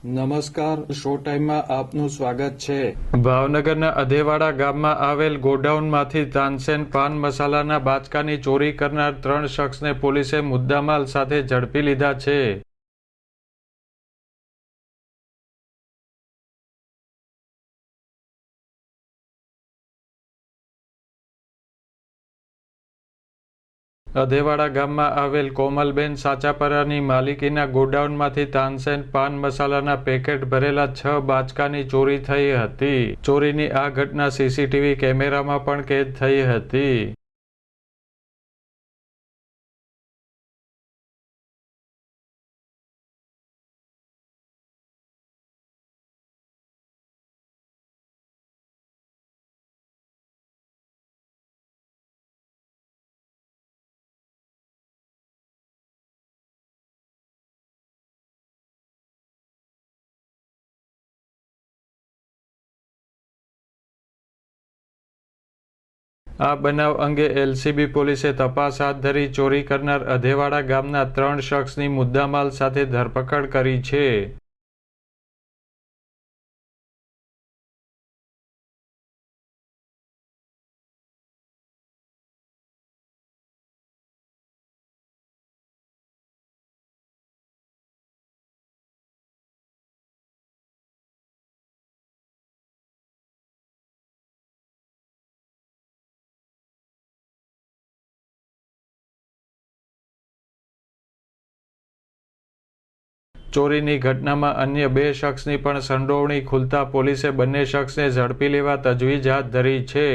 નમસ્કાર, શો ટાઈમમાં આપનું સ્વાગત છે। ભાવનગરના અધેવાડા ગામમાં આવેલ ગોડાઉનમાંથી તાનસેન પાન મસાલાના બાચકાની ચોરી કરનાર 3 શખ્સને પોલીસે મુદ્દામાલ સાથે ઝડપી લીધા છે। અધેવાડા ગામમાં આવેલ કોમલબેન સાચાપરાની માલિકીના ગોડાઉનમાંથી તાનસેન પાન મસાલાના પેકેટ ભરેલા 6 બાચકાની ચોરી થઈ હતી। ચોરીની આ ઘટના સીસીટીવી કેમેરામાં પણ કેદ થઈ હતી। આ બનાવ અંગે એલસીબી પોલીસે તપાસ હાથ ધરી ચોરી કરનાર અધેવાડા ગામના 3 શખ્સની મુદ્દામાલ સાથે ધરપકડ કરી છે। ચોરીની ઘટનામાં અન્ય 2 શખ્સની પણ સંડોવણી ખુલતા પોલીસે બંને શખ્સને ઝડપી લેવા તજવીજ હાથ ધરી છે।